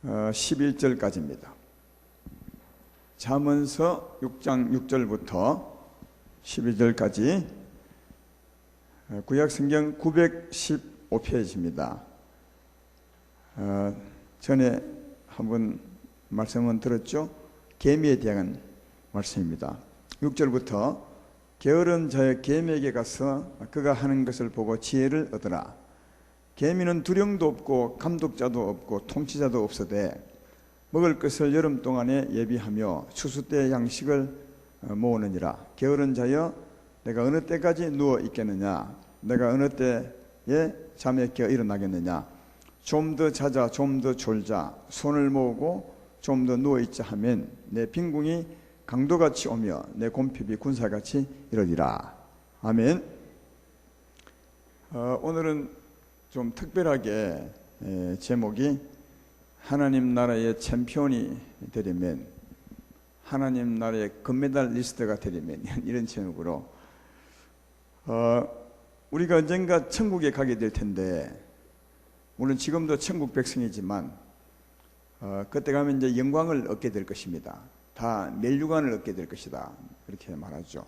11절까지입니다. 잠언서 6장 6절부터 12절까지 구약성경 915페이지입니다. 전에 한번 말씀은 들었죠? 계미에 대한 말씀입니다. 6절부터 게으른 자의 계미에게 가서 그가 하는 것을 보고 지혜를 얻으라. 계미는 두령도 없고 감독자도 없고 통치자도 없으되 먹을 것을 여름 동안에 예비하며 추수 때 양식을 모으느니라. 게으른 자여, 내가 어느 때까지 누워 있겠느냐? 내가 어느 때에 잠에 깨어 일어나겠느냐? 좀 더 자자, 좀 더 졸자. 손을 모으고 좀 더 누워 있자 하면 내 빈궁이 강도같이 오며 내 곰핍이 군사같이 이르리라. 아멘. 오늘은 좀 특별하게 제목이 하나님 나라의 챔피언이 되려면, 하나님 나라의 금메달리스트가 되려면, 이런 제목으로 우리가 언젠가 천국에 가게 될 텐데, 물론 지금도 천국 백성이지만 그때 가면 이제 영광을 얻게 될 것입니다. 다 멸류관을 얻게 될 것이다, 그렇게 말하죠.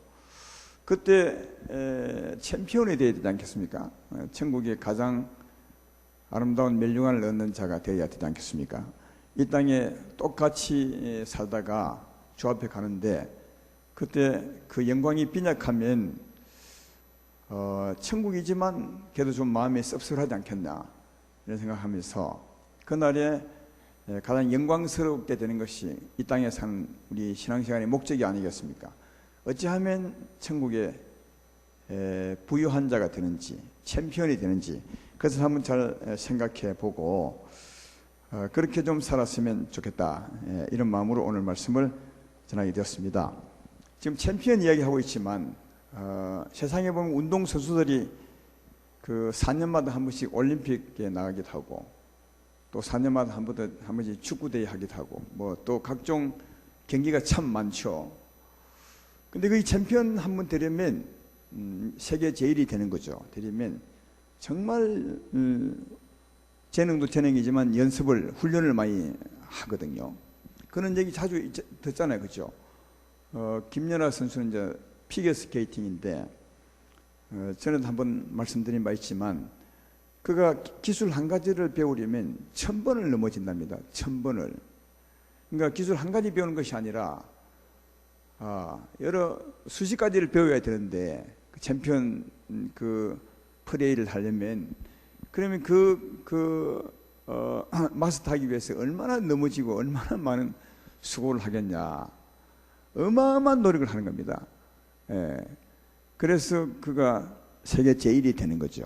그때 챔피언이 되어야 되지 않겠습니까? 천국의 가장 아름다운 멸류관을 얻는 자가 되어야 되지 않겠습니까? 이 땅에 똑같이 살다가 주 앞에 가는데 그때 그 영광이 빈약하면 천국이지만 그래도 좀 마음이 씁쓸하지 않겠나, 이런 생각하면서 그날에 가장 영광스럽게 되는 것이 이 땅에 사는 우리 신앙생활의 목적이 아니겠습니까? 어찌하면 천국에 부유한 자가 되는지, 챔피언이 되는지, 그것을 한번 잘 생각해 보고 그렇게 좀 살았으면 좋겠다, 이런 마음으로 오늘 말씀을 전하게 되었습니다. 지금 챔피언 이야기하고 있지만 세상에 보면 운동선수들이 그 4년마다 한 번씩 올림픽에 나가기도 하고, 또 4년마다 한 번씩 축구대회 하기도 하고, 뭐 또 각종 경기가 참 많죠. 근데 그 챔피언 한 번 되려면 세계 제일이 되는 거죠. 되려면 정말 재능도 재능이지만 연습을, 훈련을 많이 하거든요. 그런 얘기 자주 듣잖아요, 그렇죠? 김연아 선수는 이제 피겨스케이팅인데 전에도 한번 말씀드린 바 있지만 그가 기술 한 가지를 배우려면 1000번을 넘어진답니다. 1000번을. 그러니까 기술 한 가지 배우는 것이 아니라 여러 수십 가지를 배워야 되는데, 그 챔피언 그 플레이를 하려면, 그러면 마스터하기 위해서 얼마나 넘어지고 얼마나 많은 수고를 하겠냐, 어마어마한 노력을 하는 겁니다. 그래서 그가 세계 제일이 되는 거죠.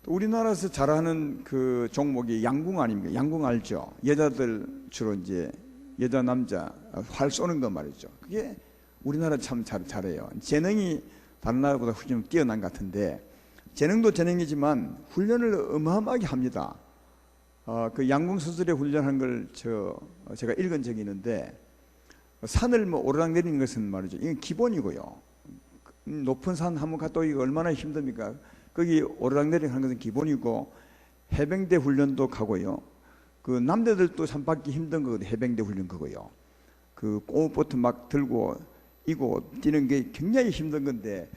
우리나라에서 잘하는 그 종목이 양궁 아닙니까? 양궁 알죠? 여자들 주로 이제 여자 남자 활 쏘는 거 말이죠. 그게 우리나라 참 잘해요. 재능이 다른 나라보다 좀 뛰어난 것 같은데, 재능도 재능이지만 훈련을 어마어마하게 합니다. 그 양궁 선수들의 훈련하는 걸 제가 읽은 적이 있는데, 산을 뭐 오르락 내리는 것은 말이죠, 이건 기본이고요. 높은 산 한번 갔다 오기가 얼마나 힘듭니까? 거기 오르락내리락 하는 것은 기본이고, 해병대 훈련도 가고요. 그 남자들도 산 받기 힘든 거거든요. 해병대 훈련 그거요. 그 고무보트 막 들고 이고 뛰는 게 굉장히 힘든 건데,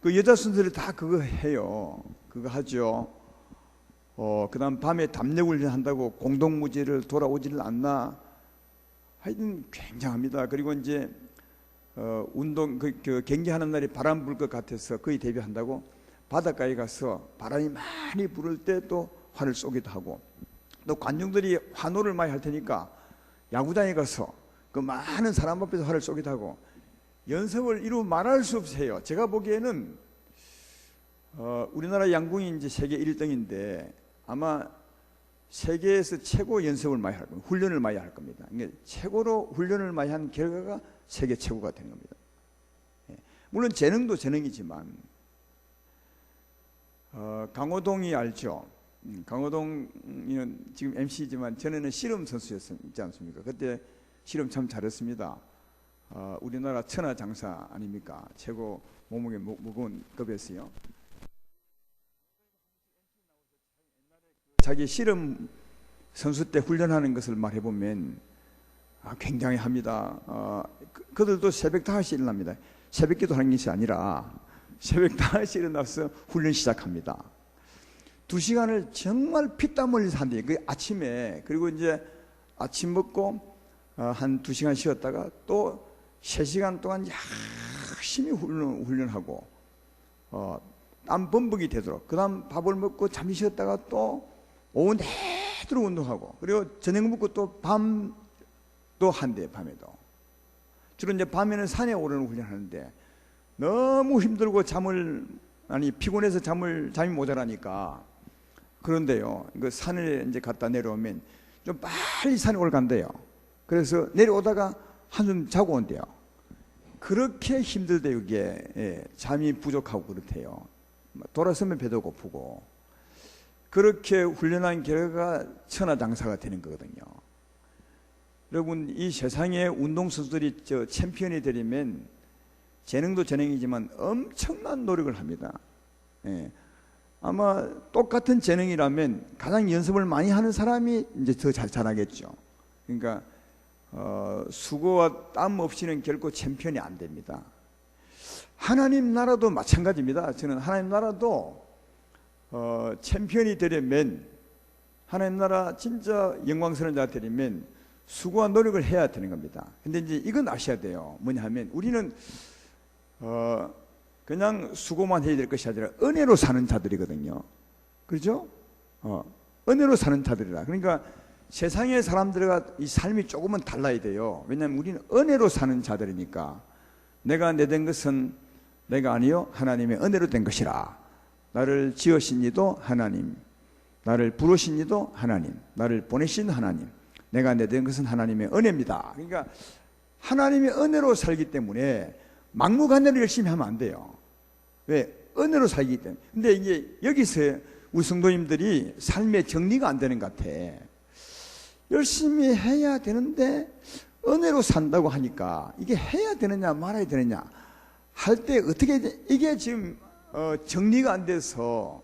그 여자 선수들이 다 그거 해요. 그거 하죠. 그 다음 밤에 담력 훈련 한다고 공동무지를 돌아오지를 않나. 하여튼 굉장합니다. 그리고 이제 운동 그 경기하는 날이 바람 불 것 같아서 거의 대비한다고 바닷가에 가서 바람이 많이 불을 때 또 활을 쏘기도 하고, 또 관중들이 환호를 많이 할 테니까 야구장에 가서 그 많은 사람 앞에서 활을 쏘기도 하고, 연습을 이루 말할 수 없어요. 제가 보기에는 우리나라 양궁이 이제 세계 1등인데 아마 세계에서 최고 연습을 많이 할 겁니다. 훈련을 많이 할 겁니다. 그러니까 최고로 훈련을 많이 한 결과가 세계 최고가 되는 겁니다. 물론 재능도 재능이지만 강호동이 알죠? 강호동이는 지금 MC지만 전에는 씨름 선수였지 않습니까? 그때 씨름 참 잘했습니다. 우리나라 천하장사 아닙니까? 최고 몸무게 무거운 급이었어요. 자기 씨름 선수 때 훈련하는 것을 말해보면 굉장히 합니다. 그들도 새벽 5시에 일어납니다. 새벽 기도하는 것이 아니라 새벽 5시에 일어나서 훈련 시작합니다. 2시간을 정말 피땀 흘려서 한대요. 그 아침에, 그리고 이제 아침 먹고 한 2시간 쉬었다가 또 3시간 동안 열심히 훈련하고 땀 범벅이 되도록, 그 다음 밥을 먹고 잠시 쉬었다가 또 오후 내도록 운동하고, 그리고 저녁 먹고 또 밤도 한대. 밤에도 주로 이제 밤에는 산에 오르는 훈련하는데 너무 힘들고 피곤해서 잠이 모자라니까. 그런데요, 그 산을 이제 갔다 내려오면 좀 빨리 산에 올라간대요. 그래서 내려오다가 한숨 자고 온대요. 그렇게 힘들대요. 이게 잠이 부족하고 그렇대요. 돌아서면 배도 고프고. 그렇게 훈련한 결과가 천하장사가 되는 거거든요. 여러분, 이 세상의 운동선수들이 챔피언이 되려면 재능도 재능이지만 엄청난 노력을 합니다. 아마 똑같은 재능이라면 가장 연습을 많이 하는 사람이 이제 더 잘하겠죠. 그러니까 수고와 땀 없이는 결코 챔피언이 안 됩니다. 하나님 나라도 마찬가지입니다. 저는 하나님 나라도 챔피언이 되려면, 하나님 나라 진짜 영광스러운 자가 되려면 수고와 노력을 해야 되는 겁니다. 근데 이제 이건 아셔야 돼요. 뭐냐 하면 우리는 그냥 수고만 해야 될 것이 아니라 은혜로 사는 자들이거든요. 그렇죠? 은혜로 사는 자들이라. 그러니까 세상의 사람들과 이 삶이 조금은 달라야 돼요. 왜냐하면 우리는 은혜로 사는 자들이니까. 내가 내된 것은 내가 아니요 하나님의 은혜로 된 것이라. 나를 지으신 이도 하나님, 나를 부르신 이도 하나님, 나를 보내신 하나님, 내가 내된 것은 하나님의 은혜입니다. 그러니까 하나님의 은혜로 살기 때문에 막무가내로 열심히 하면 안 돼요. 왜? 은혜로 살기 때문에. 근데 이게 여기서 우리 성도님들이 삶의 정리가 안 되는 것 같아. 열심히 해야 되는데 은혜로 산다고 하니까 이게 해야 되느냐 말아야 되느냐 할 때 어떻게 이게 지금 정리가 안 돼서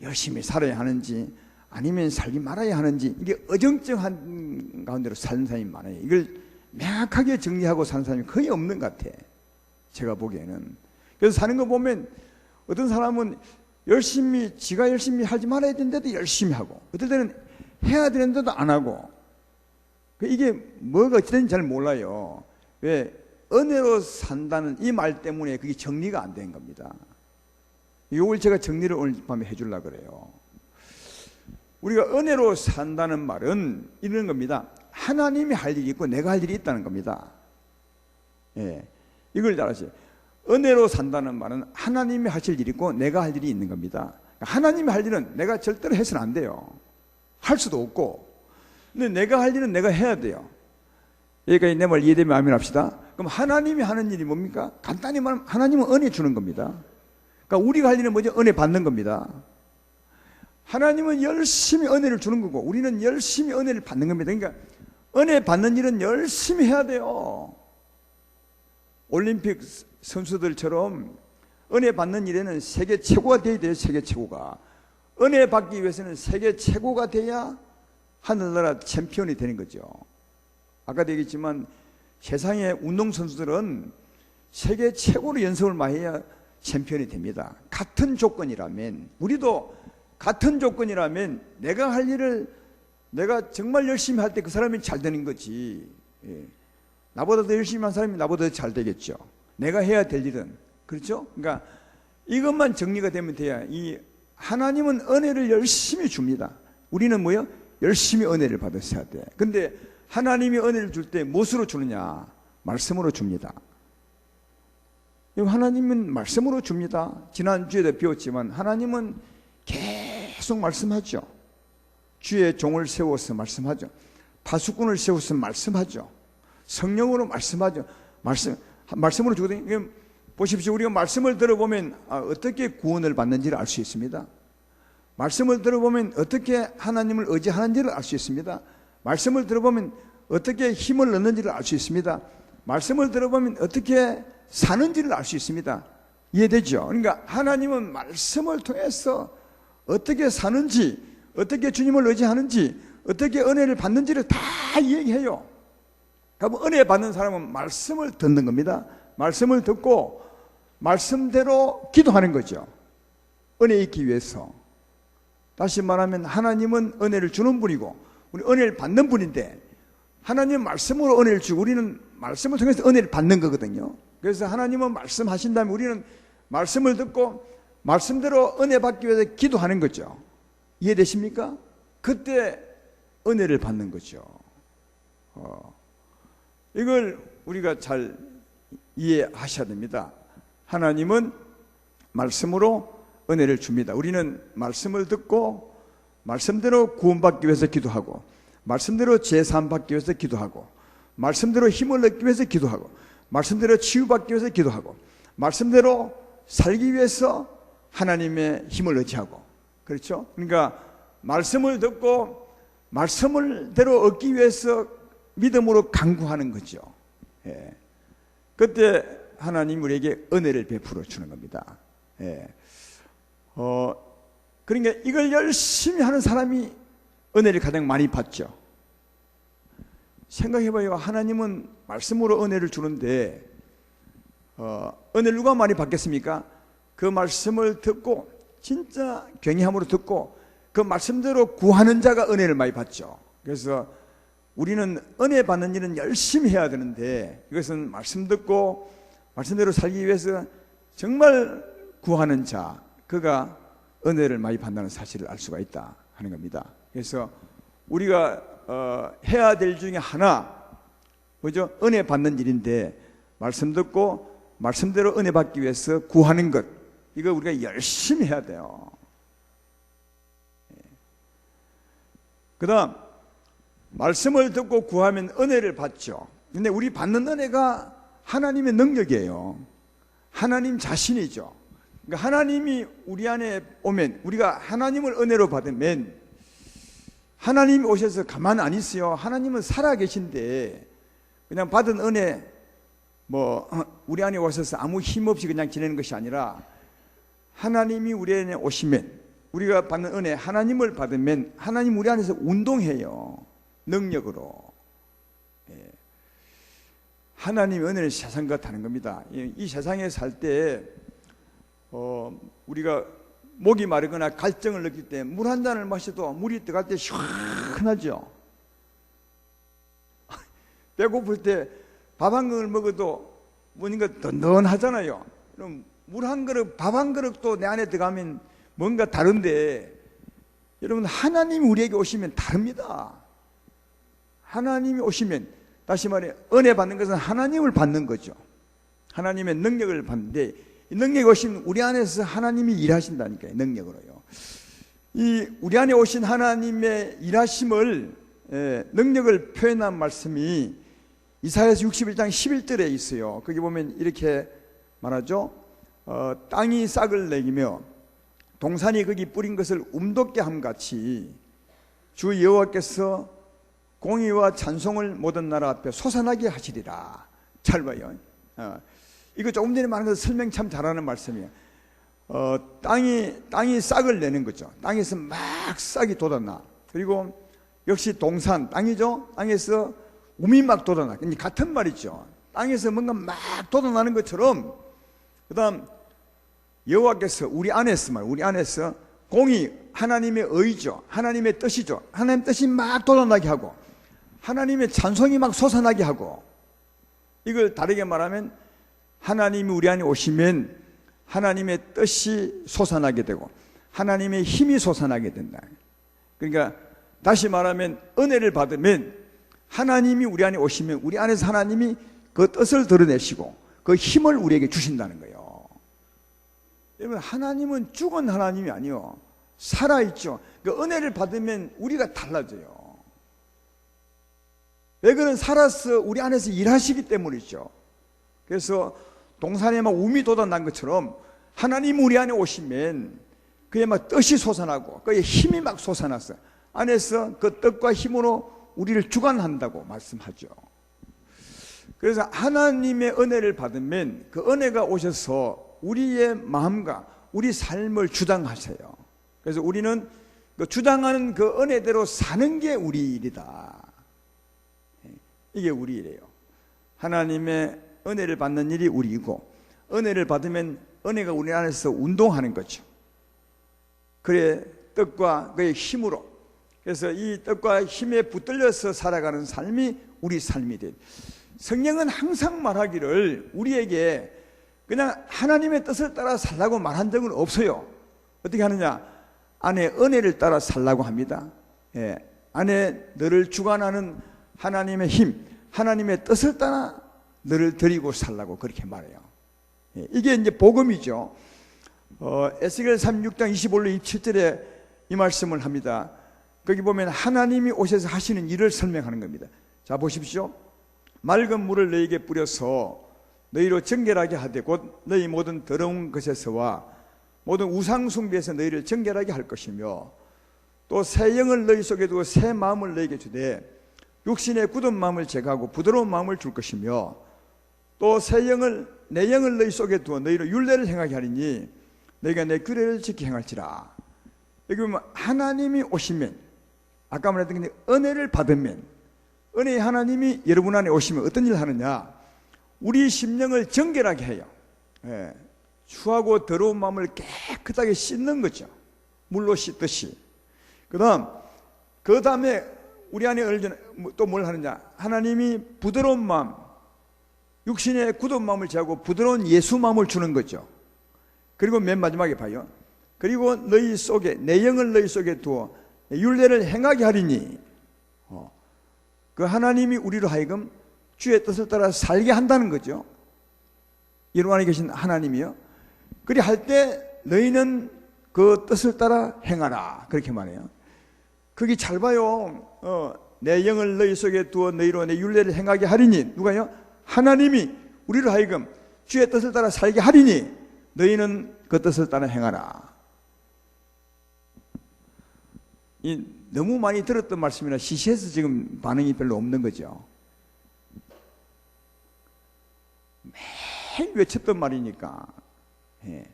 열심히 살아야 하는지 아니면 살기 말아야 하는지 이게 어정쩡한 가운데로 사는 사람이 많아요. 이걸 명확하게 정리하고 사는 사람이 거의 없는 것 같아. 제가 보기에는. 그래서 사는 거 보면 어떤 사람은 지가 열심히 하지 말아야 되는데도 열심히 하고, 어떨 때는 해야 되는데도 안 하고. 이게 뭐가 어찌된지 잘 몰라요. 왜? 은혜로 산다는 이 말 때문에 그게 정리가 안 된 겁니다. 이걸 제가 정리를 오늘 밤에 해주려고 그래요. 우리가 은혜로 산다는 말은 이런 겁니다. 하나님이 할 일이 있고 내가 할 일이 있다는 겁니다. 이걸 잘 아세요. 은혜로 산다는 말은 하나님이 하실 일이 있고 내가 할 일이 있는 겁니다. 하나님이 할 일은 내가 절대로 해서는 안 돼요. 할 수도 없고. 근데 내가 할 일은 내가 해야 돼요. 여기까지 내 말 이해되면 아멘 합시다. 그럼 하나님이 하는 일이 뭡니까? 간단히 말하면 하나님은 은혜 주는 겁니다. 그러니까 우리가 할 일은 뭐죠? 은혜 받는 겁니다. 하나님은 열심히 은혜를 주는 거고 우리는 열심히 은혜를 받는 겁니다. 그러니까 은혜 받는 일은 열심히 해야 돼요. 올림픽 선수들처럼 은혜 받는 일에는 세계 최고가 돼야 돼요. 세계 최고가. 은혜 받기 위해서는 세계 최고가 돼야 하늘나라 챔피언이 되는 거죠. 아까도 얘기했지만 세상의 운동선수들은 세계 최고로 연습을 많이 해야 챔피언이 됩니다. 같은 조건이라면, 우리도 같은 조건이라면 내가 할 일을 내가 정말 열심히 할 때 그 사람이 잘 되는 거지. 나보다 더 열심히 한 사람이 나보다 더 잘 되겠죠. 내가 해야 될 일은. 그렇죠? 그러니까 이것만 정리가 되면 돼야. 이 하나님은 은혜를 열심히 줍니다. 우리는 뭐요? 열심히 은혜를 받으셔야 돼. 근데 하나님이 은혜를 줄 때 무엇으로 주느냐? 말씀으로 줍니다. 하나님은 말씀으로 줍니다. 지난주에도 배웠지만 하나님은 계속 말씀하죠. 주의 종을 세워서 말씀하죠. 파수꾼을 세워서 말씀하죠. 성령으로 말씀하죠. 말씀으로 주거든요. 보십시오. 우리가 말씀을 들어보면 어떻게 구원을 받는지를 알 수 있습니다. 말씀을 들어보면 어떻게 하나님을 의지하는지를 알 수 있습니다. 말씀을 들어보면 어떻게 힘을 얻는지를 알 수 있습니다. 말씀을 들어보면 어떻게 사는지를 알 수 있습니다. 이해되죠? 그러니까 하나님은 말씀을 통해서 어떻게 사는지, 어떻게 주님을 의지하는지, 어떻게 은혜를 받는지를 다 얘기해요. 그럼 은혜 받는 사람은 말씀을 듣는 겁니다. 말씀을 듣고 말씀대로 기도하는 거죠. 은혜 있기 위해서. 다시 말하면 하나님은 은혜를 주는 분이고 우리 은혜를 받는 분인데, 하나님은 말씀으로 은혜를 주고 우리는 말씀을 통해서 은혜를 받는 거거든요. 그래서 하나님은 말씀하신다면 우리는 말씀을 듣고 말씀대로 은혜 받기 위해서 기도하는 거죠. 이해되십니까? 그때 은혜를 받는 거죠. 이걸 우리가 잘 이해하셔야 됩니다. 하나님은 말씀으로 은혜를 줍니다. 우리는 말씀을 듣고 말씀대로 구원받기 위해서 기도하고, 말씀대로 제사함 받기 위해서 기도하고, 말씀대로 힘을 얻기 위해서 기도하고, 말씀대로 치유받기 위해서 기도하고, 말씀대로 살기 위해서 하나님의 힘을 의지하고, 그렇죠? 그러니까 말씀을 듣고 말씀을대로 얻기 위해서 믿음으로 간구하는 거죠. 예. 그때 하나님 우리에게 은혜를 베풀어 주는 겁니다. 예. 그러니까 이걸 열심히 하는 사람이 은혜를 가장 많이 받죠. 생각해봐요. 하나님은 말씀으로 은혜를 주는데 은혜를 누가 많이 받겠습니까? 그 말씀을 듣고 진짜 경외함으로 듣고 그 말씀대로 구하는 자가 은혜를 많이 받죠. 그래서 우리는 은혜 받는 일은 열심히 해야 되는데, 이것은 말씀 듣고 말씀대로 살기 위해서 정말 구하는 자, 그가 은혜를 많이 받는다는 사실을 알 수가 있다 하는 겁니다. 그래서 우리가 해야 될 중에 하나, 뭐죠? 은혜 받는 일인데 말씀 듣고 말씀대로 은혜 받기 위해서 구하는 것, 이거 우리가 열심히 해야 돼요. 그 다음 말씀을 듣고 구하면 은혜를 받죠. 근데 우리 받는 은혜가 하나님의 능력이에요. 하나님 자신이죠. 그러니까 하나님이 우리 안에 오면, 우리가 하나님을 은혜로 받으면, 하나님이 오셔서 가만 안 있어요. 하나님은 살아 계신데 그냥 받은 은혜 우리 안에 오셔서 아무 힘 없이 그냥 지내는 것이 아니라, 하나님이 우리 안에 오시면, 우리가 받는 은혜, 하나님을 받으면 하나님 우리 안에서 운동해요. 능력으로. 예. 하나님의 은혜는 세상과 다른 겁니다. 이 세상에 살 때 우리가 목이 마르거나 갈증을 느낄 때 물 한 잔을 마셔도 물이 뜨거울 때 시원하죠. 배고플 때 밥 한 그릇 먹어도 뭔가 든든하잖아요. 그럼 물 한 그릇, 밥 한 그릇도 내 안에 들어가면 뭔가 다른데, 여러분 하나님이 우리에게 오시면 다릅니다. 하나님이 오시면, 다시 말해 은혜 받는 것은 하나님을 받는 거죠. 하나님의 능력을 받는데, 이 능력이 오시면 우리 안에서 하나님이 일하신다니까요. 능력으로요. 이 우리 안에 오신 하나님의 일하심을, 능력을 표현한 말씀이 이사야서 61장 11절에 있어요. 거기 보면 이렇게 말하죠. 땅이 싹을 내기며 동산이 거기 뿌린 것을 움돋게 함같이 주 여호와께서 공의와 찬송을 모든 나라 앞에 솟아나게 하시리라. 잘 봐요. 이거 조금 전에 말한 거 설명 참 잘하는 말씀이에요. 땅이 싹을 내는 거죠. 땅에서 막 싹이 돋아나. 그리고 역시 동산, 땅이죠. 땅에서 움이 막 돋아나. 같은 말이죠. 땅에서 뭔가 막 돋아나는 것처럼, 그 다음 여호와께서 우리 안에서 공의, 하나님의 의죠. 하나님의 뜻이죠. 하나님의 뜻이 막 돋아나게 하고, 하나님의 찬송이 막 솟아나게 하고, 이걸 다르게 말하면 하나님이 우리 안에 오시면 하나님의 뜻이 솟아나게 되고 하나님의 힘이 솟아나게 된다. 그러니까 다시 말하면 은혜를 받으면 하나님이 우리 안에 오시면 우리 안에서 하나님이 그 뜻을 드러내시고 그 힘을 우리에게 주신다는 거예요. 여러분, 하나님은 죽은 하나님이 아니요, 살아있죠. 그 은혜를 받으면 우리가 달라져요. 왜 그런, 살아서 우리 안에서 일하시기 때문이죠. 그래서 동산에 막 움이 돋아난 것처럼 하나님 우리 안에 오시면 그의 막 뜻이 솟아나고 그의 힘이 막 솟아나서 안에서 그 뜻과 힘으로 우리를 주관한다고 말씀하죠. 그래서 하나님의 은혜를 받으면 그 은혜가 오셔서 우리의 마음과 우리 삶을 주장하세요. 그래서 우리는 그 주장하는 그 은혜대로 사는 게 우리 일이다. 이게 우리 일이에요. 하나님의 은혜를 받는 일이 우리 일이고, 은혜를 받으면 은혜가 우리 안에서 운동하는 거죠. 그의 뜻과 그의 힘으로, 그래서 이 뜻과 힘에 붙들려서 살아가는 삶이 우리 삶이 돼. 성경은 항상 말하기를 우리에게 그냥 하나님의 뜻을 따라 살라고 말한 적은 없어요. 어떻게 하느냐? 안에 은혜를 따라 살라고 합니다. 예, 안에 너를 주관하는 하나님의 힘, 하나님의 뜻을 따라 너를 드리고 살라고 그렇게 말해요. 예, 이게 이제 복음이죠. 에스겔 36장 25절 27절에 이 말씀을 합니다. 거기 보면 하나님이 오셔서 하시는 일을 설명하는 겁니다. 자, 보십시오. 맑은 물을 너희에게 뿌려서 너희로 정결하게 하되 곧 너희 모든 더러운 것에서와 모든 우상 숭배에서 너희를 정결하게 할 것이며, 또 새 영을 너희 속에 두고 새 마음을 너희에게 주되 육신의 굳은 마음을 제거하고 부드러운 마음을 줄 것이며, 또 내 영을 너희 속에 두어 너희로 율례를 행하게 하리니 너희가 내 규례를 지켜 행할지라. 여기 보면 하나님이 오시면, 아까 말했던 게 은혜를 받으면, 은혜의 하나님이 여러분 안에 오시면 어떤 일을 하느냐? 우리 심령을 정결하게 해요. 예, 추하고 더러운 마음을 깨끗하게 씻는 거죠. 물로 씻듯이. 그 다음에 우리 안에 또 뭘 하느냐? 하나님이 부드러운 마음, 육신의 굳은 마음을 제하고 부드러운 예수 마음을 주는 거죠. 그리고 맨 마지막에 봐요. 그리고 너희 속에, 내 영을 너희 속에 두어 율례를 행하게 하리니, 그 하나님이 우리로 하여금 주의 뜻을 따라 살게 한다는 거죠. 여러분 안에 계신 하나님이요. 그리 할 때 너희는 그 뜻을 따라 행하라, 그렇게 말해요. 그게 잘 봐요. 내 영을 너희 속에 두어 너희로 내 율례를 행하게 하리니, 누가요? 하나님이 우리로 하여금 주의 뜻을 따라 살게 하리니 너희는 그 뜻을 따라 행하라. 너무 많이 들었던 말씀이라 시시해서 지금 반응이 별로 없는 거죠. 매일 외쳤던 말이니까. 예.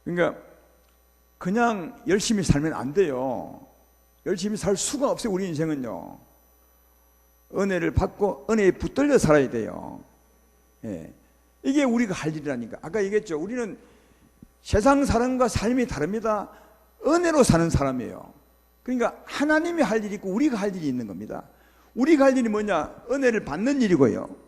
그러니까 그냥 열심히 살면 안 돼요. 열심히 살 수가 없어요. 우리 인생은요. 은혜를 받고 은혜에 붙들려 살아야 돼요. 예. 이게 우리가 할 일이라니까. 아까 얘기했죠. 우리는 세상 사람과 삶이 다릅니다. 은혜로 사는 사람이에요. 그러니까 하나님이 할 일이 있고 우리가 할 일이 있는 겁니다. 우리가 할 일이 뭐냐? 은혜를 받는 일이고요.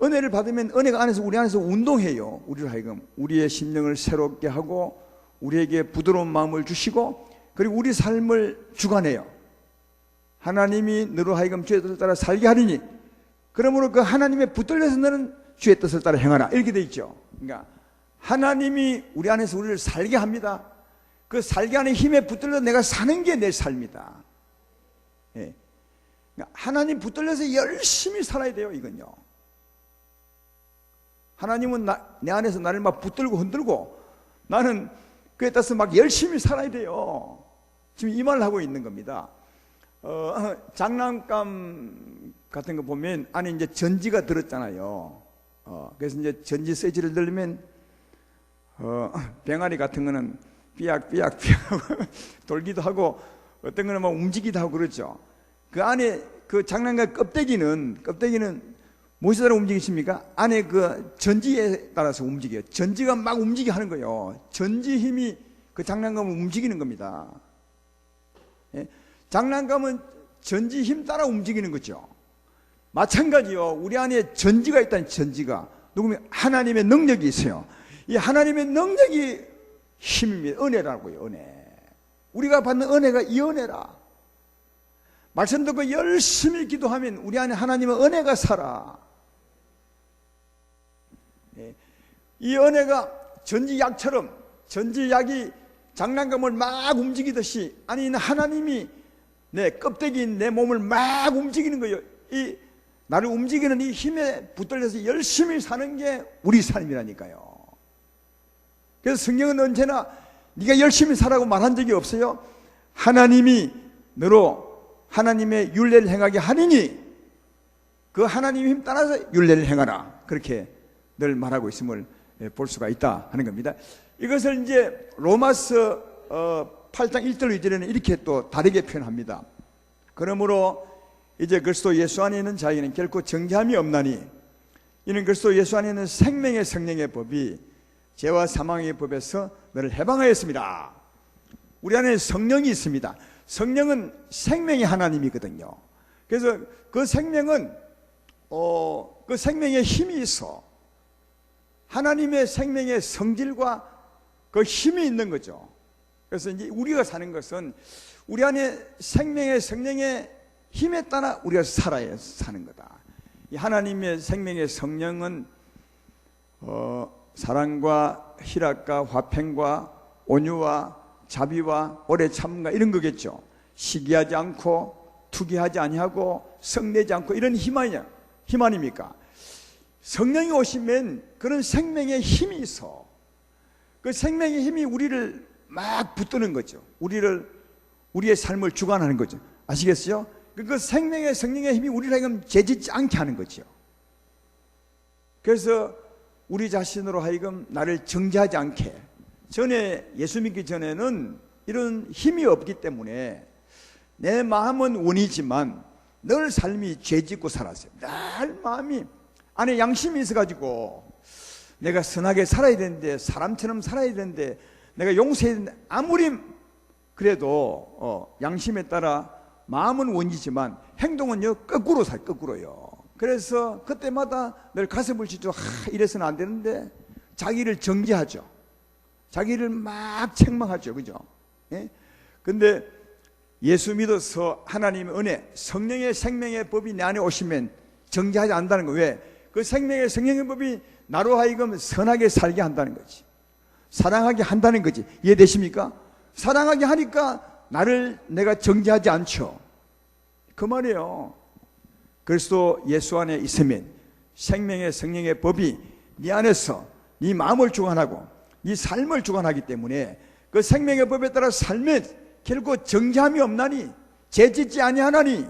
은혜를 받으면 은혜가 우리 안에서 운동해요. 우리를 하여금 우리의 심령을 새롭게 하고 우리에게 부드러운 마음을 주시고, 그리고 우리 삶을 주관해요. 하나님이 너로 하여금 주의 뜻을 따라 살게 하리니, 그러므로 그 하나님에 붙들려서 너는 주의 뜻을 따라 행하라, 이렇게 돼 있죠. 그러니까 하나님이 우리 안에서 우리를 살게 합니다. 그 살게 하는 힘에 붙들려 내가 사는 게 내 삶이다. 예. 그러니까 하나님 붙들려서 열심히 살아야 돼요. 이건요. 하나님은 내 안에서 나를 막 붙들고 흔들고 나는 그에 따라서 막 열심히 살아야 돼요. 지금 이 말을 하고 있는 겁니다. 장난감 같은 거 보면 안에 이제 전지가 들었잖아요. 그래서 이제 전지 세지를 넣으면 병아리 같은 거는 삐약삐약 돌기도 하고 어떤 거는 막 움직이기도 하고 그러죠. 그 안에 그 장난감 껍데기는 무엇에 따라 움직이십니까? 안에 그 전지에 따라서 움직여요. 전지가 막 움직이게 하는 거예요. 전지 힘이 그 장난감을 움직이는 겁니다. 예? 장난감은 전지 힘 따라 움직이는 거죠. 마찬가지요. 우리 안에 전지가 있다는, 전지가 누구면 하나님의 능력이 있어요. 이 하나님의 능력이 힘입니다. 은혜라고요. 은혜. 우리가 받는 은혜가 이 은혜라. 말씀 듣고 열심히 기도하면 우리 안에 하나님의 은혜가 살아. 이 은혜가 전지약처럼, 전지약이 장난감을 막 움직이듯이 안에 있는 하나님이 내 껍데기인 내 몸을 막 움직이는 거예요. 이 나를 움직이는 이 힘에 붙들려서 열심히 사는 게 우리 삶이라니까요. 그래서 성경은 언제나 네가 열심히 살라고 말한 적이 없어요. 하나님이 너로 하나님의 율례를 행하게 하리니 그 하나님의 힘 따라서 율례를 행하라, 그렇게 늘 말하고 있음을 볼 수가 있다 하는 겁니다. 이것을 이제 로마서 8장 1절 2절에는 이렇게 또 다르게 표현합니다. 그러므로 이제 그리스도 예수 안에 있는 자에게는 결코 정죄함이 없나니 이는 그리스도 예수 안에 있는 생명의 성령의 법이 죄와 사망의 법에서 너를 해방하였습니다. 우리 안에 성령이 있습니다. 성령은 생명의 하나님이거든요. 그래서 그 생명은 그 생명에 힘이 있어. 하나님의 생명의 성질과 그 힘이 있는 거죠. 그래서 이제 우리가 사는 것은 우리 안에 생명의 성령의 힘에 따라 우리가 살아야 사는 거다. 이 하나님의 생명의 성령은 사랑과 희락과 화평과 온유와 자비와 오래 참음과 이런 거겠죠. 시기하지 않고 투기하지 아니하고 성내지 않고 이런 힘 아닙니까? 성령이 오시면 그런 생명의 힘이 있어. 그 생명의 힘이 우리를 막 붙드는 거죠. 우리의 삶을 주관하는 거죠. 아시겠어요? 그 생명의 성령의 힘이 우리를 하여금 죄짓지 않게 하는 거죠. 그래서 우리 자신으로 하여금 나를 정죄하지 않게, 전에 예수 믿기 전에는 이런 힘이 없기 때문에 내 마음은 원이지만 늘 삶이 죄짓고 살았어요. 늘 마음이 안에 양심이 있어가지고 내가 선하게 살아야 되는데, 사람처럼 살아야 되는데, 내가 용서해야 되는데, 아무리 그래도 양심에 따라 마음은 원이지만 행동은요 거꾸로요. 그래서 그때마다 늘 가슴을 치죠. 이래서는 안 되는데 자기를 정죄하죠. 자기를 막 책망하죠. 그죠? 예? 근데 예수 믿어서 하나님의 은혜, 성령의 생명의 법이 내 안에 오시면 정죄하지 않는다는 거예요. 왜? 그 생명의 성령의 법이 나로 하여금 선하게 살게 한다는 거지. 사랑하게 한다는 거지. 이해되십니까? 사랑하게 하니까 내가 정죄하지 않죠. 그 말이에요. 그리스도 예수 안에 있으면 생명의 성령의 법이 네 안에서 네 마음을 주관하고 네 삶을 주관하기 때문에 그 생명의 법에 따라 살면 결코 정죄함이 없나니 죄짓지 아니하나니.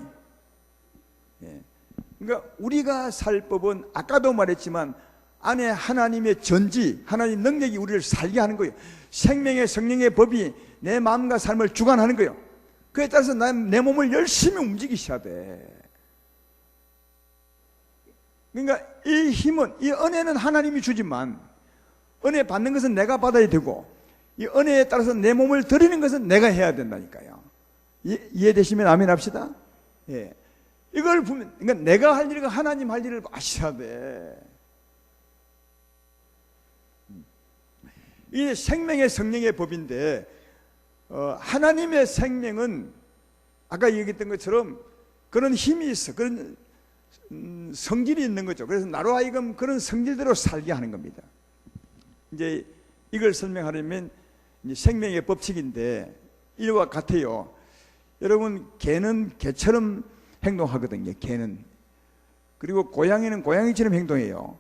그러니까 우리가 살 법은 아까도 말했지만 안에 하나님의 전지, 하나님 능력이 우리를 살게 하는 거예요. 생명의 성령의 법이 내 마음과 삶을 주관하는 거예요. 그에 따라서 내 몸을 열심히 움직이셔야 돼. 그러니까 이 힘은, 이 은혜는 하나님이 주지만 은혜 받는 것은 내가 받아야 되고 이 은혜에 따라서 내 몸을 드리는 것은 내가 해야 된다니까요. 이해되시면 아멘 합시다. 예. 이걸 보면, 그러니까 내가 할 일과 하나님 할 일을 아셔야 돼. 이 생명의 성령의 법인데 하나님의 생명은 아까 얘기했던 것처럼 그런 힘이 있어. 그런 성질이 있는 거죠. 그래서 나로 하여금 그런 성질대로 살게 하는 겁니다. 이제 이걸 설명하려면 이제 생명의 법칙인데 이와 같아요. 여러분, 개는 개처럼 행동하거든요. 개는. 그리고 고양이는 고양이처럼 행동해요.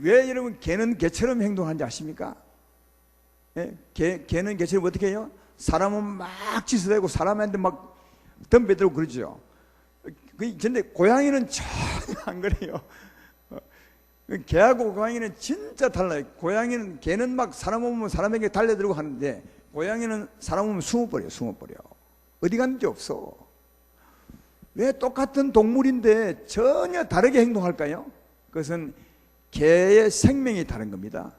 왜 여러분 개는 개처럼 행동하는지 아십니까? 예? 개는 개처럼 어떻게 해요? 사람은 막 짖어대고 사람한테 막 덤벼들고 그러죠. 근데 고양이는 전혀 안 그래요. 개하고 고양이는 진짜 달라요. 개는 막 사람 오면 사람에게 달려들고 하는데 고양이는 사람 오면 숨어버려. 어디 갔는지 없어. 왜 똑같은 동물인데 전혀 다르게 행동할까요? 그것은 개의 생명이 다른 겁니다.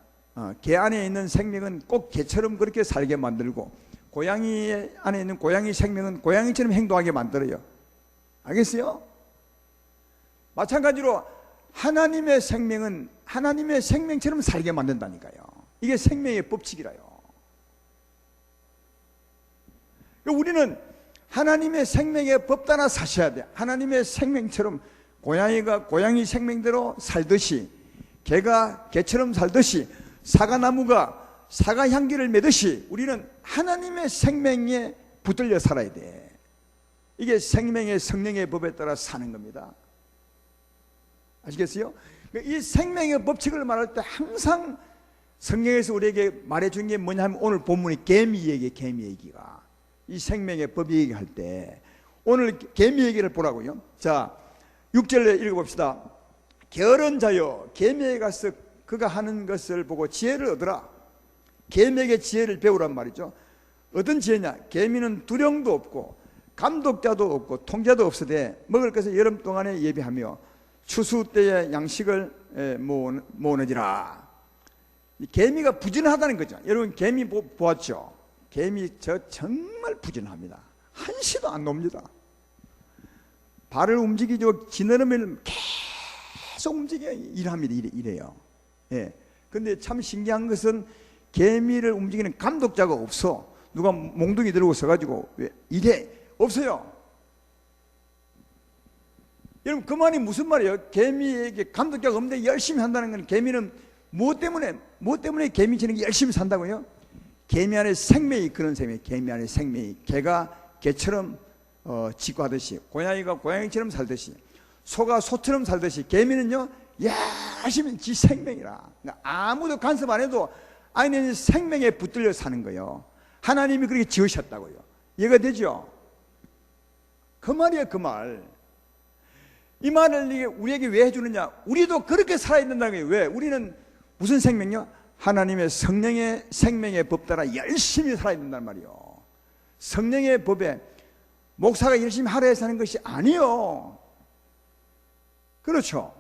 개 안에 있는 생명은 꼭 개처럼 그렇게 살게 만들고 고양이 안에 있는 고양이 생명은 고양이처럼 행동하게 만들어요. 알겠어요? 마찬가지로 하나님의 생명은 하나님의 생명처럼 살게 만든다니까요. 이게 생명의 법칙이라요. 우리는 하나님의 생명의 법 따라 사셔야 돼. 하나님의 생명처럼 고양이가 고양이 생명대로 살듯이, 개가 개처럼 살듯이, 사과나무가 사과 향기를 매듯이 우리는 하나님의 생명에 붙들려 살아야 돼. 이게 생명의 성령의 법에 따라 사는 겁니다. 아시겠어요? 이 생명의 법칙을 말할 때 항상 성경에서 우리에게 말해준 게 뭐냐면 오늘 본문이 개미 얘기가 이 생명의 법 얘기할 때 오늘 개미 얘기를 보라고요. 자, 6절에 읽어봅시다. 게으른 자여 개미에 가서 그가 하는 것을 보고 지혜를 얻으라. 개미에게 지혜를 배우란 말이죠. 어떤 지혜냐? 개미는 두령도 없고 감독자도 없고 통제도 없으되 먹을 것을 여름 동안에 예비하며 추수 때에 양식을 모으느니라. 개미가 부지런하다는 거죠. 여러분 개미 보았죠? 개미 정말 부지런합니다. 한시도 안 놉니다. 발을 움직이죠. 지느러미를 계속 움직여 일합니다. 이래요. 예. 근데 참 신기한 것은 개미를 움직이는 감독자가 없어. 누가 몽둥이 들고 서가지고 이래 없어요. 여러분 그 말이 무슨 말이에요? 개미에게 감독자가 없는데 열심히 한다는 건 개미는 무엇 때문에 개미처럼 열심히 산다고요? 개미 안에 생명이 그런 생명이 개미 안에 생명이 개가 개처럼 직구하듯이 고양이가 고양이처럼 살듯이 소가 소처럼 살듯이 개미는요 열심히 지 생명이라 그러니까 아무도 간섭 안 해도 아이는 생명에 붙들려 사는 거예요. 하나님이 그렇게 지으셨다고요. 이해가 되죠? 그 말이에요. 그 말. 이 말을 우리에게 왜 해주느냐? 우리도 그렇게 살아야 된다는 거예요. 왜? 우리는 무슨 생명이요? 하나님의 성령의 생명의 법 따라 열심히 살아야 된단 말이에요. 성령의 법에 목사가 열심히 하라 해서 하는 것이 아니요. 그렇죠?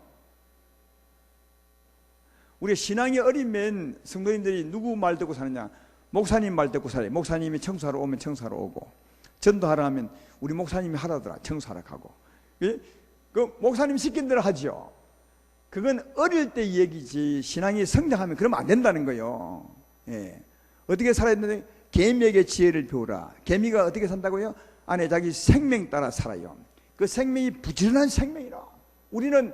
우리 신앙이 어리면 성도님들이 누구 말 듣고 사느냐? 목사님 말 듣고 살아요. 목사님이 청소하러 오면 청소하러 오고 전도하러 하면 우리 목사님이 하라더라 청소하러 가고 그 목사님 시킨 대로 하죠. 그건 어릴 때 얘기지 신앙이 성장하면 그러면 안 된다는 거예요. 예. 어떻게 살아야 되는데 개미에게 지혜를 배우라. 개미가 어떻게 산다고요? 안에 자기 생명 따라 살아요. 그 생명이 부지런한 생명이라. 우리는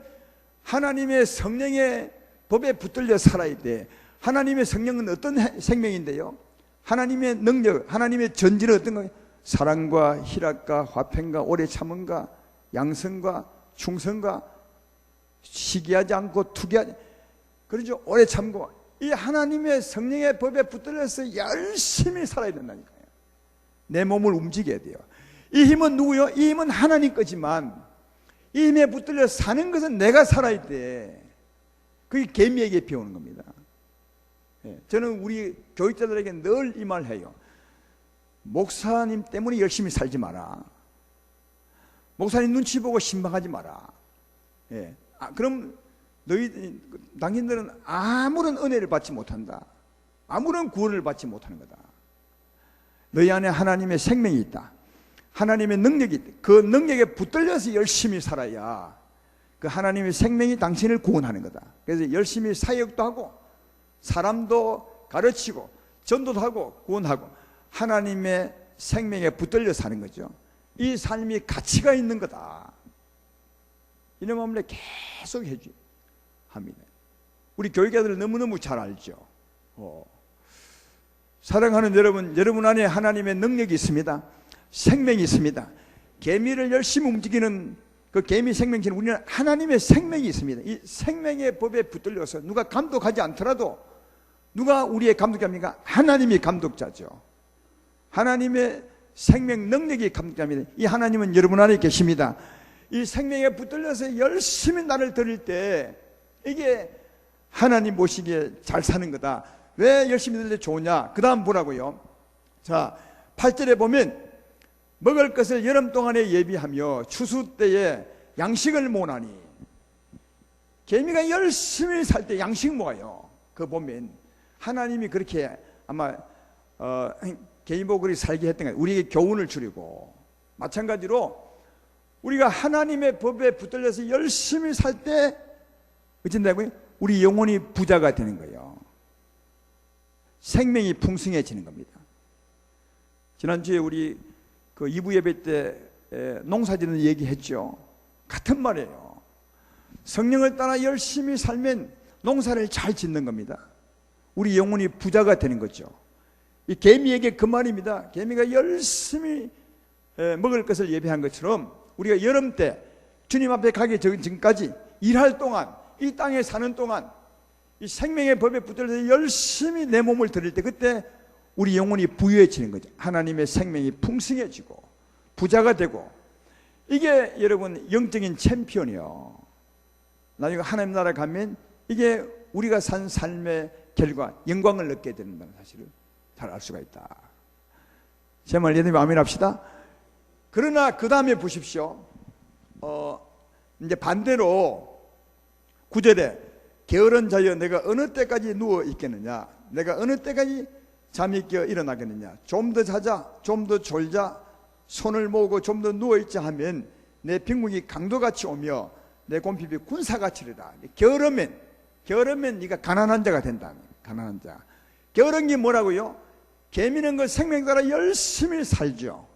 하나님의 성령의 법에 붙들려 살아야 돼. 하나님의 성령은 어떤 생명인데요? 하나님의 능력, 하나님의 전지는 어떤 거예요? 사랑과 희락과 화평과 오래 참음과 양성과 충성과 시기하지 않고 투기하지 그러죠. 오래 참고 이 하나님의 성령의 법에 붙들려서 열심히 살아야 된다니까요. 내 몸을 움직여야 돼요. 이 힘은 누구요? 이 힘은 하나님 거지만 이 힘에 붙들려 사는 것은 내가 살아야 돼. 그게 개미에게 배우는 겁니다. 저는 우리 교육자들에게 늘 이 말 해요. 목사님 때문에 열심히 살지 마라. 목사님 눈치 보고 신방하지 마라. 그럼 당신들은 아무런 은혜를 받지 못한다. 아무런 구원을 받지 못하는 거다. 너희 안에 하나님의 생명이 있다. 하나님의 능력이 있다. 그 능력에 붙들려서 열심히 살아야 그 하나님의 생명이 당신을 구원하는 거다. 그래서 열심히 사역도 하고 사람도 가르치고 전도도 하고 구원하고 하나님의 생명에 붙들려 사는 거죠. 이 삶이 가치가 있는 거다. 이런 마음을 계속 합니다. 우리 교육자들 너무너무 잘 알죠. 사랑하는 여러분 안에 하나님의 능력이 있습니다. 생명이 있습니다. 개미를 열심히 움직이는 그 개미 생명체는 우리는 하나님의 생명이 있습니다. 이 생명의 법에 붙들려서 누가 감독하지 않더라도 누가 우리의 감독자입니까? 하나님이 감독자죠. 하나님의 생명 능력이 감독자입니다. 이 하나님은 여러분 안에 계십니다. 이 생명에 붙들려서 열심히 나를 드릴 때 이게 하나님 보시기에 잘 사는 거다. 왜 열심히 드릴 때 좋으냐? 그 다음 보라고요. 자, 8절에 보면 먹을 것을 여름 동안에 예비하며 추수 때에 양식을 모으나니 개미가 열심히 살 때 양식 모아요. 그거 보면 하나님이 그렇게 아마 개미 보고 그렇게 살게 했던 거예요. 우리에게 교훈을 주려고. 마찬가지로 우리가 하나님의 법에 붙들려서 열심히 살 때 어쩐다고요? 우리 영혼이 부자가 되는 거예요. 생명이 풍성해지는 겁니다. 지난주에 우리 그 2부 예배 때 농사짓는 얘기했죠. 같은 말이에요. 성령을 따라 열심히 살면 농사를 잘 짓는 겁니다. 우리 영혼이 부자가 되는 거죠. 이 개미에게 그 말입니다. 개미가 열심히 먹을 것을 예배한 것처럼 우리가 여름 때 주님 앞에 가기 전까지 일할 동안 이 땅에 사는 동안 이 생명의 법에 붙들려서 열심히 내 몸을 드릴 때 그때 우리 영혼이 부유해지는 거죠. 하나님의 생명이 풍성해지고 부자가 되고 이게 여러분 영적인 챔피언이요. 나중에 하나님 나라 가면 이게 우리가 산 삶의 결과 영광을 얻게 된다는 사실을 잘 알 수가 있다. 제 말 이해되면 아멘 합시다. 그러나 그 다음에 보십시오. 이제 반대로 9절에 게으른 자여 내가 어느 때까지 누워 있겠느냐, 내가 어느 때까지 잠이 깨어 일어나겠느냐, 좀 더 자자, 좀 더 졸자, 손을 모으고 좀 더 누워있자 하면 내 빈궁이 강도같이 오며 내 곰핍이 군사같이리라. 게으르면 네가 가난한 자가 된다. 가난한 자. 게으른 게 뭐라고요? 개미는 그 생명 따라 열심히 살죠.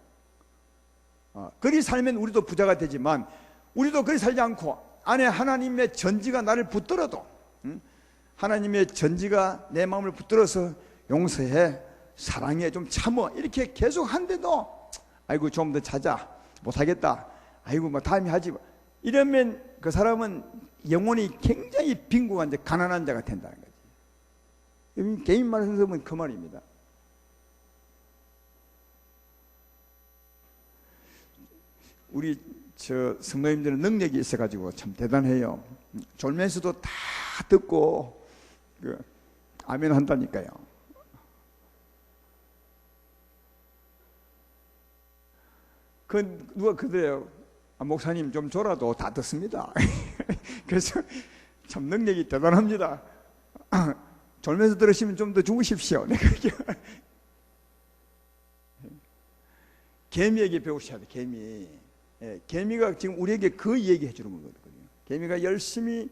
그리 살면 우리도 부자가 되지만 우리도 그리 살지 않고 안에 하나님의 전지가 나를 붙들어도, 하나님의 전지가 내 마음을 붙들어서 용서해, 사랑해, 좀 참어 이렇게 계속 한데도 아이고 좀 더 자자, 못하겠다, 아이고 뭐 다음에 하지, 이러면 그 사람은 영혼이 굉장히 빈곤한 자, 가난한 자가 된다는 거지. 개인 말에서 보면 그 말입니다. 우리 성도님들은 능력이 있어가지고 참 대단해요. 졸면서도 다 듣고 아멘 한다니까요. 누가 그래요? 목사님 좀 졸아도 다 듣습니다. 그래서 참 능력이 대단합니다. 졸면서 들으시면 좀 더 주무십시오. 개미에게 배우셔야 돼. 개미가 지금 우리에게 그 얘기 해주는 거거든요. 개미가 열심히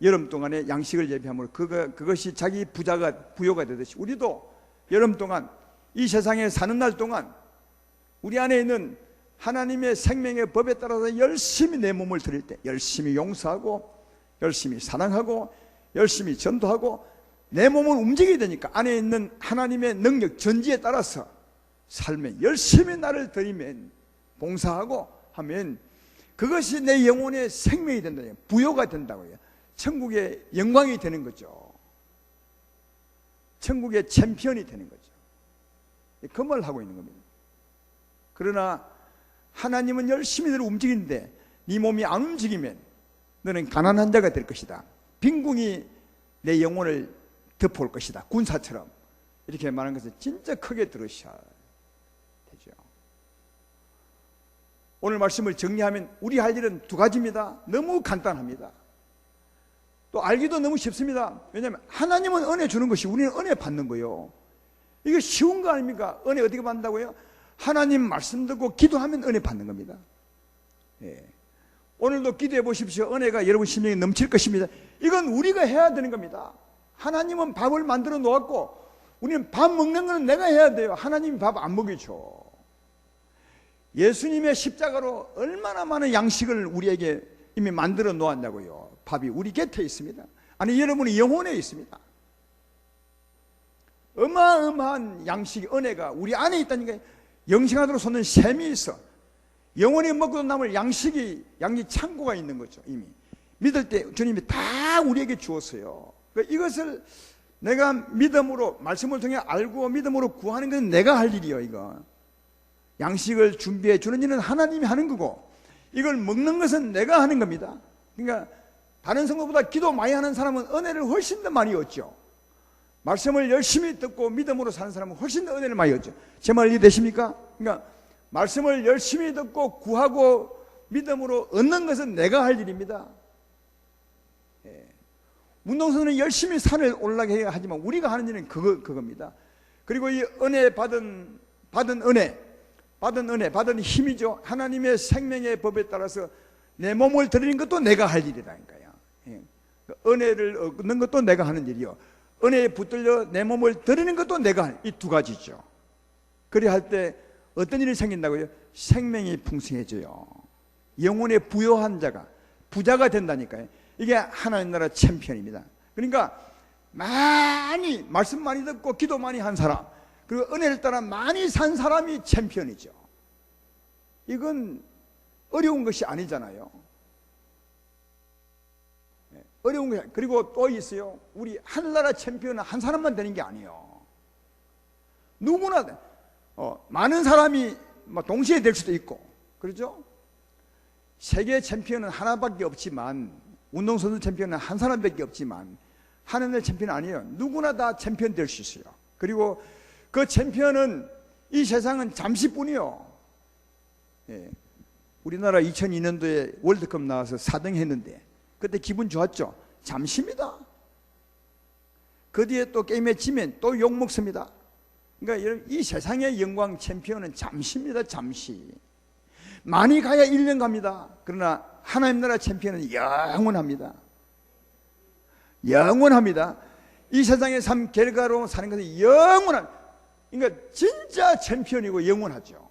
여름 동안에 양식을 예비함으로 그것이 자기 부여가 되듯이 우리도 여름 동안 이 세상에 사는 날 동안 우리 안에 있는 하나님의 생명의 법에 따라서 열심히 내 몸을 드릴 때, 열심히 용서하고 열심히 사랑하고 열심히 전도하고 내 몸을 움직이게 되니까 안에 있는 하나님의 능력, 전지에 따라서 살면, 열심히 나를 드리면, 봉사하고 하면 그것이 내 영혼의 생명이 된다고요. 부여가 된다고요. 천국의 영광이 되는 거죠. 천국의 챔피언이 되는 거죠. 그 말을 하고 있는 겁니다. 그러나 하나님은 열심히 너를 움직이는데 네 몸이 안 움직이면 너는 가난한 자가 될 것이다. 빈궁이 내 영혼을 덮어올 것이다. 군사처럼. 이렇게 말하는 것을 진짜 크게 들으셔야 되죠. 오늘 말씀을 정리하면 우리 할 일은 두 가지입니다. 너무 간단합니다. 또 알기도 너무 쉽습니다. 왜냐하면 하나님은 은혜 주는 것이 우리는 은혜 받는 거예요. 이거 쉬운 거 아닙니까? 은혜 어떻게 받는다고요? 하나님 말씀 듣고 기도하면 은혜 받는 겁니다. 예. 오늘도 기도해 보십시오. 은혜가 여러분 심령에 넘칠 것입니다. 이건 우리가 해야 되는 겁니다. 하나님은 밥을 만들어 놓았고 우리는 밥 먹는 건 내가 해야 돼요. 하나님이 밥 안 먹이죠. 예수님의 십자가로 얼마나 많은 양식을 우리에게 이미 만들어 놓았냐고요. 밥이 우리 곁에 있습니다. 아니 여러분의 영혼에 있습니다. 어마어마한 양식의 은혜가 우리 안에 있다니까. 영생하도록 솟는 샘이 있어. 영원히 먹고 남을 양식 창고가 있는 거죠. 이미 믿을 때 주님이 다 우리에게 주었어요. 이것을 내가 믿음으로 말씀을 통해 알고 믿음으로 구하는 것은 내가 할 일이요. 이거 양식을 준비해 주는 일은 하나님이 하는 거고 이걸 먹는 것은 내가 하는 겁니다. 그러니까 다른 성도보다 기도 많이 하는 사람은 은혜를 훨씬 더 많이 얻죠. 말씀을 열심히 듣고 믿음으로 사는 사람은 훨씬 더 은혜를 많이 얻죠. 제 말 이해되십니까? 그러니까 말씀을 열심히 듣고 구하고 믿음으로 얻는 것은 내가 할 일입니다. 예. 운동선수는 열심히 산을 올라가게 해야 하지만 우리가 하는 일은 그겁니다. 그리고 이 은혜 받은 힘이죠. 하나님의 생명의 법에 따라서 내 몸을 드리는 것도 내가 할 일이라니까요. 예. 은혜를 얻는 것도 내가 하는 일이요. 은혜에 붙들려 내 몸을 드리는 것도 내가 이 두 가지죠. 그리 할 때 어떤 일이 생긴다고요? 생명이 풍성해져요. 영혼에 부여한 자가 부자가 된다니까요. 이게 하나님 나라 챔피언입니다. 그러니까 말씀 많이 듣고 기도 많이 한 사람, 그리고 은혜를 따라 많이 산 사람이 챔피언이죠. 이건 어려운 것이 아니잖아요. 어려운 거예요. 그리고 또 있어요. 우리 하늘나라 챔피언은 한 사람만 되는 게 아니에요. 누구나 많은 사람이 동시에 될 수도 있고, 그렇죠? 세계 챔피언은 하나밖에 없지만 운동선수 챔피언은 한 사람밖에 없지만 하나님의 챔피언은 아니에요. 누구나 다 챔피언 될 수 있어요. 그리고 그 챔피언은 이 세상은 잠시뿐이요. 예. 우리나라 2002년도에 월드컵 나와서 4등 했는데 그때 기분 좋았죠. 잠시입니다. 그 뒤에 또 게임에 지면 또 욕먹습니다. 그러니까 이 세상의 영광 챔피언은 잠시입니다. 잠시. 많이 가야 1년 갑니다. 그러나 하나님 나라 챔피언은 영원합니다. 영원합니다. 이 세상의 삶 결과로 사는 것은 영원한, 그러니까 진짜 챔피언이고 영원하죠.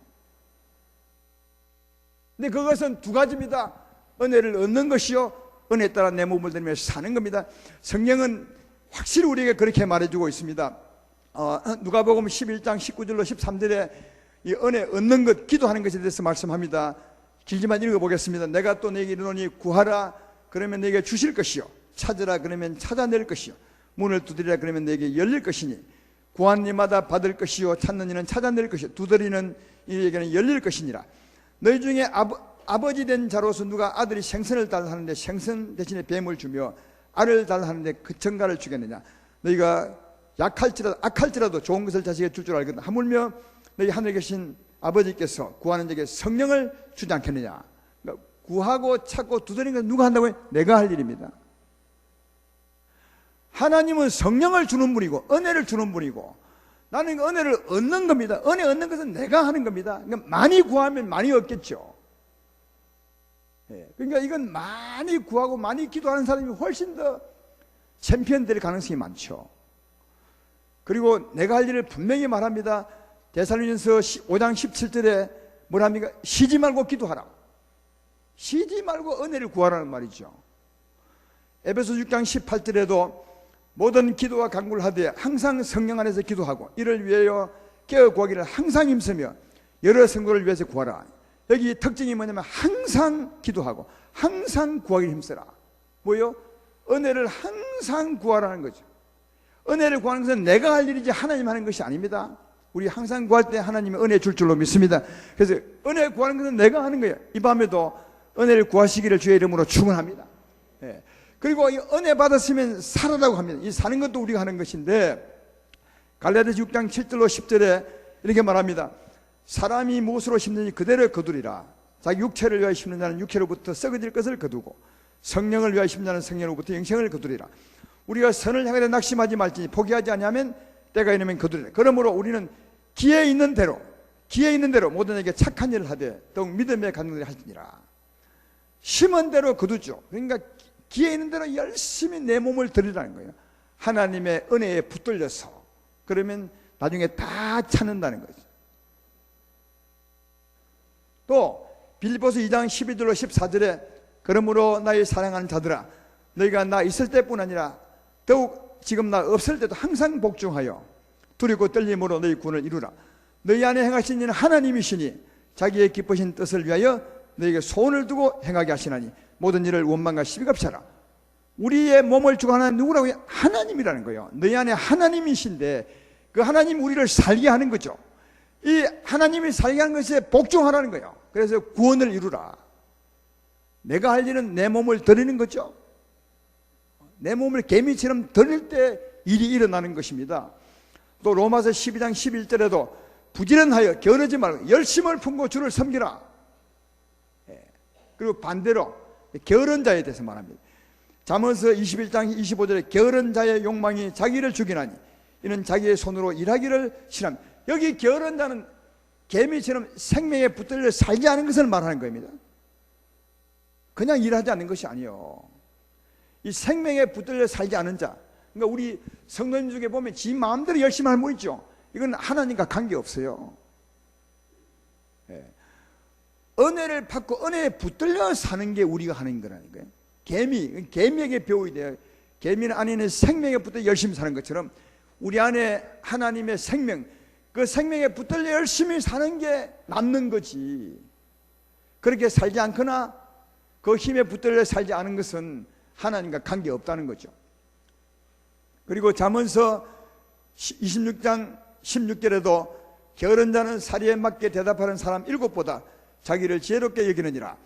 근데 그것은 두 가지입니다. 은혜를 얻는 것이요, 은혜에 따라 내 몸을 들이며 사는 겁니다. 성경은 확실히 우리에게 그렇게 말해주고 있습니다. 누가복음 11장 19절로 13절에 이 은혜 얻는 것, 기도하는 것에 대해서 말씀합니다. 길지만 읽어보겠습니다. 내가 또 내게 이르노니 구하라 그러면 내게 주실 것이요, 찾으라 그러면 찾아낼 것이요, 문을 두드리라 그러면 내게 열릴 것이니 구하는 이마다 받을 것이요, 찾는 이는 찾아낼 것이요, 두드리는 이에게는 열릴 것이니라. 너희 중에 아버지 된 자로서 누가 아들이 생선을 달라 하는데 생선 대신에 뱀을 주며 알을 달라 하는데 그 전갈을 주겠느냐. 너희가 악할지라도 좋은 것을 자식에게 줄 줄 알거든. 하물며 너희 하늘에 계신 아버지께서 구하는 자에게 성령을 주지 않겠느냐. 그러니까 구하고 찾고 두드리는 건 누가 한다고요? 내가 할 일입니다. 하나님은 성령을 주는 분이고 은혜를 주는 분이고 나는 은혜를 얻는 겁니다. 은혜 얻는 것은 내가 하는 겁니다. 그러니까 많이 구하면 많이 얻겠죠. 그러니까 이건 많이 구하고 많이 기도하는 사람이 훨씬 더 챔피언 될 가능성이 많죠. 그리고 내가 할 일을 분명히 말합니다. 데살로니가서 5장 17절에 뭐랍니까? 쉬지 말고 기도하라. 쉬지 말고 은혜를 구하라는 말이죠. 에베소 6장 18절에도 모든 기도와 간구를 하되 항상 성령 안에서 기도하고 이를 위하여 깨어 구하기를 항상 힘쓰며 여러 성도를 위해서 구하라. 여기 특징이 뭐냐면 항상 기도하고 항상 구하기를 힘쓰라. 뭐요? 은혜를 항상 구하라는 거죠. 은혜를 구하는 것은 내가 할 일이지 하나님 하는 것이 아닙니다. 우리 항상 구할 때 하나님이 은혜 줄 줄로 믿습니다. 그래서 은혜 구하는 것은 내가 하는 거예요. 이 밤에도 은혜를 구하시기를 주의 이름으로 축원합니다. 그리고 이 은혜 받았으면 살아라고 합니다. 이 사는 것도 우리가 하는 것인데 갈라디아서 6장 7절로 10절에 이렇게 말합니다. 사람이 무엇으로 심는지 그대로 거두리라. 자기 육체를 위하여 심는 자는 육체로부터 썩어질 것을 거두고 성령을 위하여 심는 자는 성령으로부터 영생을 거두리라. 우리가 선을 향하여 낙심하지 말지니 포기하지 아니하면 때가 이르면 거두리라. 그러므로 우리는 기회 있는 대로 모든 에게 착한 일을 하되 더욱 믿음에 갖는 일을 할지니라. 심은 대로 거두죠. 그러니까 기회 있는 대로 열심히 내 몸을 드리라는 거예요. 하나님의 은혜에 붙들려서. 그러면 나중에 다 찾는다는 거죠. 또 빌립보서 2장 12절로 14절에 그러므로 나의 사랑하는 자들아 너희가 나 있을 때뿐 아니라 더욱 지금 나 없을 때도 항상 복종하여 두렵고 떨림으로 너희 구원을 이루라. 너희 안에 행하신 이는 하나님이시니 자기의 기쁘신 뜻을 위하여 너희에게 소원을 두고 행하게 하시나니 모든 일을 원망과 시비값이 하라. 우리의 몸을 주고 하나님 누구라고 해요? 하나님이라는 거예요. 너희 안에 하나님이신데 그 하나님 우리를 살게 하는 거죠. 이 하나님이 살게 하는 것에 복종하라는 거예요. 그래서 구원을 이루라. 내가 할 일은 내 몸을 드리는 거죠. 내 몸을 개미처럼 드릴 때 일이 일어나는 것입니다. 또 로마서 12장 11절에도 부지런하여 게으르지 말고 열심을 품고 주를 섬기라. 그리고 반대로 게으른 자에 대해서 말합니다. 잠언서 21장 25절에 게으른 자의 욕망이 자기를 죽이나니 이는 자기의 손으로 일하기를 싫어합니다. 여기 게으른 자는 개미처럼 생명에 붙들려 살지 않은 것을 말하는 겁니다. 그냥 일하지 않는 것이 아니에요. 이 생명에 붙들려 살지 않은 자, 그러니까 우리 성도님 중에 보면 지 마음대로 열심히 하는 분 있죠. 이건 하나님과 관계없어요. 은혜를 받고 은혜에 붙들려 사는 게 우리가 하는 거라는 거예요. 개미에게 배워야 돼요. 개미는 안에는 생명에 붙들려 열심히 사는 것처럼 우리 안에 하나님의 생명, 그 생명에 붙들려 열심히 사는 게 남는 거지. 그렇게 살지 않거나 그 힘에 붙들려 살지 않은 것은 하나님과 관계없다는 거죠. 그리고 잠언서 26장 16절에도 게으른 자는 사리에 맞게 대답하는 사람 7보다 자기를 지혜롭게 여기느니라.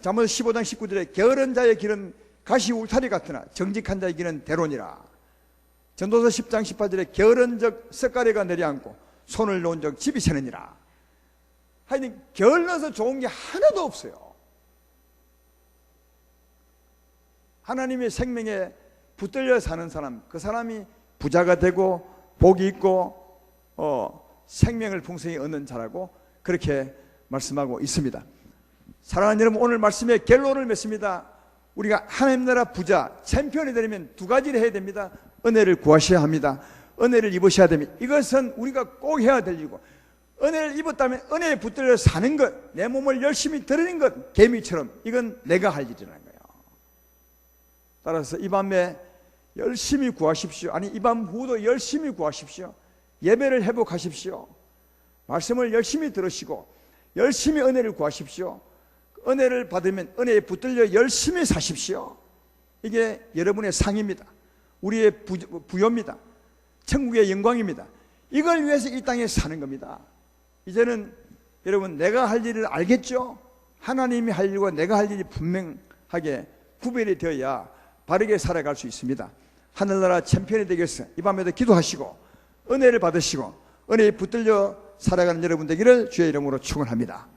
잠언서 15장 19절에 게으른 자의 길은 가시 울타리 같으나 정직한 자의 길은 대론이라. 전도서 10장 18절에 게으른 적 석가래가 내려앉고 손을 놓은 적 집이 새느니라. 하여튼 게을러서 좋은 게 하나도 없어요. 하나님의 생명에 붙들려 사는 사람, 그 사람이 부자가 되고 복이 있고 생명을 풍성히 얻는 자라고 그렇게 말씀하고 있습니다. 사랑하는 여러분, 오늘 말씀에 결론을 맺습니다. 우리가 하나님 나라 부자, 챔피언이 되려면 두 가지를 해야 됩니다. 은혜를 구하셔야 합니다. 은혜를 입으셔야 됩니다. 이것은 우리가 꼭 해야 될 일이고, 은혜를 입었다면 은혜에 붙들려 사는 것, 내 몸을 열심히 드리는 것, 개미처럼 이건 내가 할 일이라는 거예요. 따라서 이 밤에 열심히 구하십시오. 아니, 이 밤 후도 열심히 구하십시오. 예배를 회복하십시오. 말씀을 열심히 들으시고 열심히 은혜를 구하십시오. 은혜를 받으면 은혜에 붙들려 열심히 사십시오. 이게 여러분의 상입니다. 우리의 부요입니다. 천국의 영광입니다. 이걸 위해서 이 땅에 사는 겁니다. 이제는 여러분, 내가 할 일을 알겠죠? 하나님이 할 일과 내가 할 일이 분명하게 구별이 되어야 바르게 살아갈 수 있습니다. 하늘나라 챔피언이 되겠어요. 이 밤에도 기도하시고 은혜를 받으시고 은혜에 붙들려 살아가는 여러분 되기를 주의 이름으로 축원합니다.